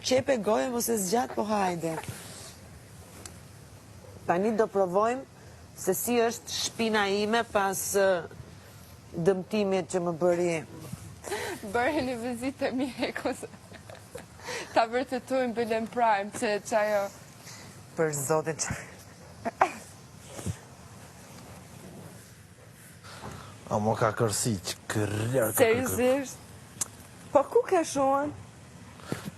Qepe gojë, mos e zgjat, po hajde. Tani do provojmë se si është shpina ime pas dëmtimit që më bëri. Bëri një vizitë mjekës. Ta vërtetojmë Belen Prime, që ajo... Për zotin që... A mo ka kërsi që kërrër. Seriosisht? Po ku ke shonë?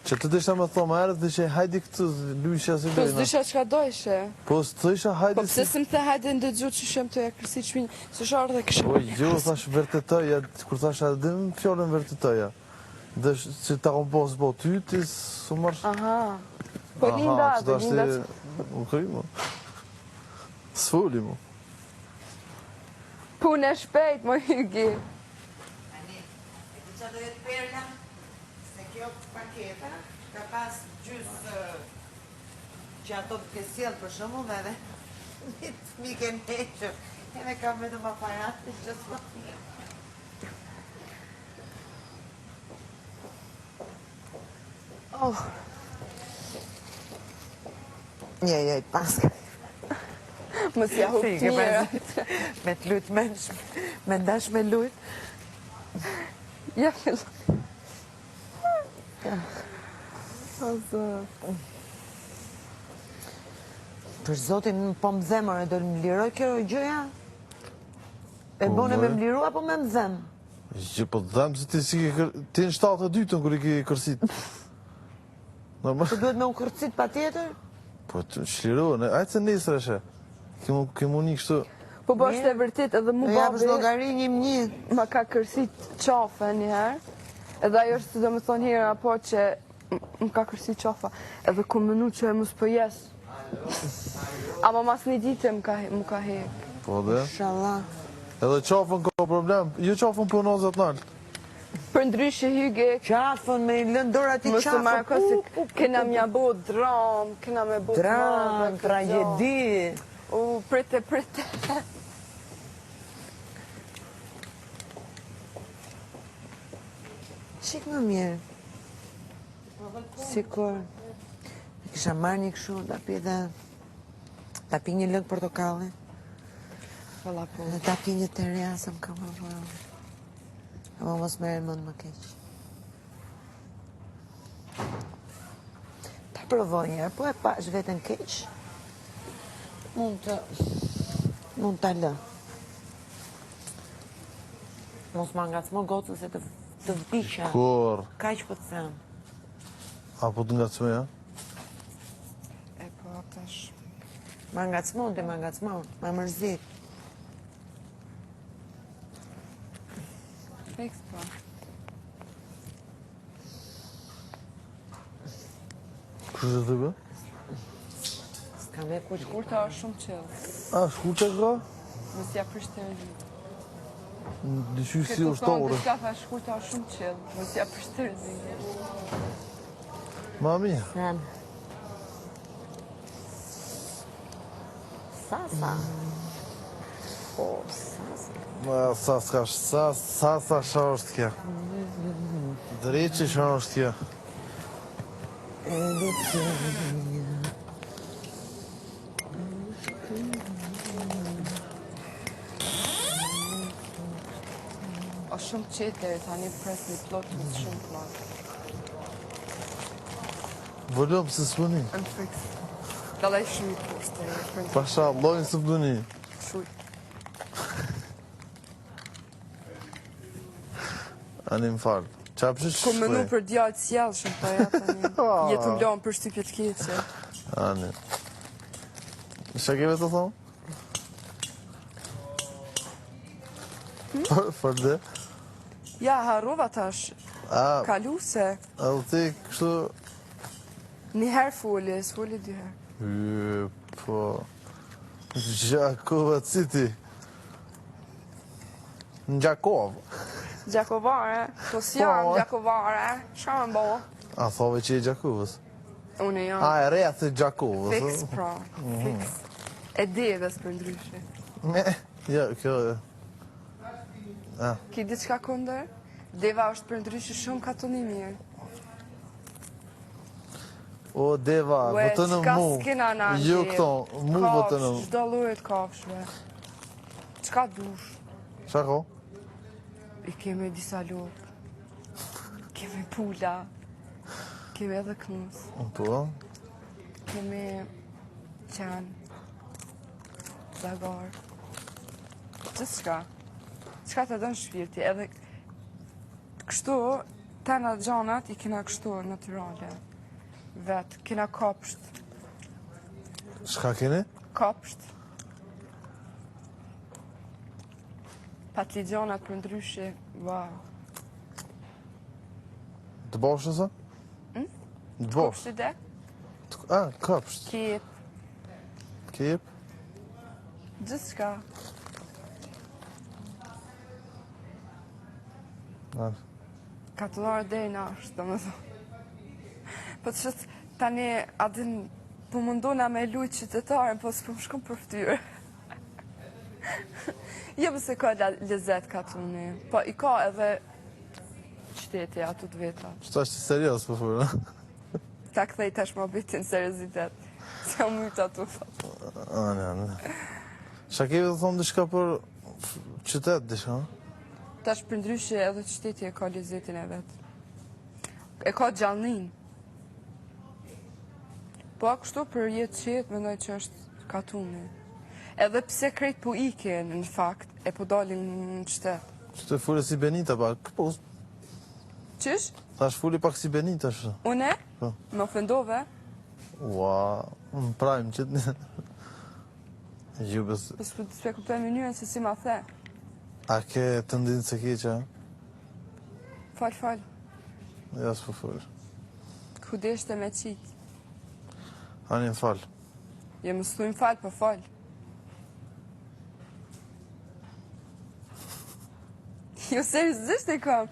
Që të dësha me thoma erët dhe që hajdi këtë lysha si Po dojna. s'dysha qka dojshe? Po s'dysha hajdi Po pëse s'm the hajdi në dëgju që shem të ja kërsi qminë, së sharë dhe këshë. Po jo, thash vërtetëja, kur thash edhe më fjallën vërtetëja. Dhe që ta kom posë bo ty, ti s'u marsh... Aha. Po linda, që ta shte... Ukej, mo. S'fulli, mo. Punë e shpejt, mo Hygi. Ani, e ku qa do jetë perla, se kjo paketa ka pas gjysë që ato të kësjel për shumë dhe një të mike neqër. Edhe kam vetëm aparatë që s'po një. Oh. Njej, paska. Më si ahu të njëra. Me të lujt mensh, me ndash me lujt. Ja, fillo. Për zotin, po më zemër, e do më liroj kjo gjëja? E bone me më liru, apo me më zemë? Që po të dhemë se ti si ke... Ti në 72-ën kër i ke kërsit. Që duhet me u kërcit pa tjetër? Po të shlirojnë, ajtë se nesër eshe. Kemu një kështu... Po bo është e vërtit edhe mu babi... E japësh logari një. Ma ka kërsit qafe njëherë. Edhe ajo është dhe më thonë herë apo që më ka kërsit qafa. Edhe ku mënu që e mu s'pëjes. Ama mas një ditë më ka hek. Po dhe? Inshallah. Edhe qafën ka problem. Jo qafën për nëzët naltë. Për ndryshë Hygi... Qafën me lëndor ati qafën. Mësë marrë kësi, kena mja bo dram, kena me bo dram, tragedi. Prite. Qik më mirë. Sikur. E kisha marrë një këshu, ta pi një lëngë portokalli. Dhe ta pi një të reja, se më ka më vërë. Ama mos merë mëndë më keqë. Ta provoj njerë, po e pash vetën keqë. Mund të lë. Mos ma ngacmo gocën se të vdisha. Kur? Ka që po të them. Apo të ngacmo, ja? E po, tash. Ma ngacmo, ma mërzit. Fiks, po. Kështë të të bë? S'ka me kuq. Shkurta është shumë qëllë. A, shkurta ka? Mësë ja prishtërëzi. Dëshy si ushtore. Këtë ka shkurta është shumë qëllë. Mësë ja prishtërëzi. Mami? Sasa. O, sasa. Sasa shë është kja. Dreqë shë është kja. O shumë qetëri, tani pres një plotë në shumë plakë. Volum se s'puni. Në fiks. Dalaj shumë i plotë. Pasha, lojnë së pëduni. Shuj. Ani më falë. Qa përshë shkoj? Ku mënu për djallë s'jallë shumë të jetë tani. Jetë më lonë për shtypjet keqe. Ani. Shë keve të thonë? Për dhe? Ja, harrova tash. Kaluse. A u ti kështu... Një herë foli, s'foli dy herë. Po... Gjakova citi. Në Gjakovë. Gjakovare? Po si jam Gjakovare? Qa më bo? A thove që i Gjakovës? Unë jam. A e reja të Gjakovës? Fiks pra, fiks. E devës për ndryshe. Ja, kjo... Ki diçka kunder? Deva është për ndryshe shumë ka të një mirë. O, deva, Ue, votën në qka mu. s'kena në Jo Angel? këto, mu votën në mu. Kafsh, çdo llojet kafshve. Qka dush? Qa ko? I kemi disa lopë. Kemi pula. Kemi edhe knus. Po, Kemi qenë. Zagar. Gjithë shka. Qka të dënë shpirti. Edhe kështu, tena gjanat i kena kështu natyrale. Vetë, kena kopsht. shka keni? Kopsht. Patligjonat për ndryshi, wow. Të bosh ose? Të bosh? Kopsht i de, Kopsht. kip, Kip. gjithë shka. Ka të dharë dhe i nashtë, do më thonë. Po të shëtë tani adin po mundona me lujtë qytetarën, po s'po më shkom për ftyrë. Jo pëse ka lezet katuni, po i ka edhe qyteti ato të veta. Qëta është serios, për furë. Ta këthej tash më bitin seriositet. Se o mytë ato thot. Anë. Qa kemi të thonë dishka për qytet, dishka? Tash për ndryshe edhe qyteti e ka lezetin e vetë. E ka gjallnin. Po kështu për jetë qetë, mendoj që është katuni. Edhe pse krejt po iken, në fakt, e po dalin në qytet. Që të fure si Benita, pak. Po, Qysh? thash fuli pak si Benita, shë. Une? Po. Më ofendove? Ua, më prajmë qëtë një. Gjubës, Po s'pe kuptoj mënyrën se si ma the. a ke të ndinë se ki që? Fal. Ja, s'po furë. Ku deshte me qitë. Anin falë. Je më s'thujmë fal, po fal. Jo, seriosisht e kam.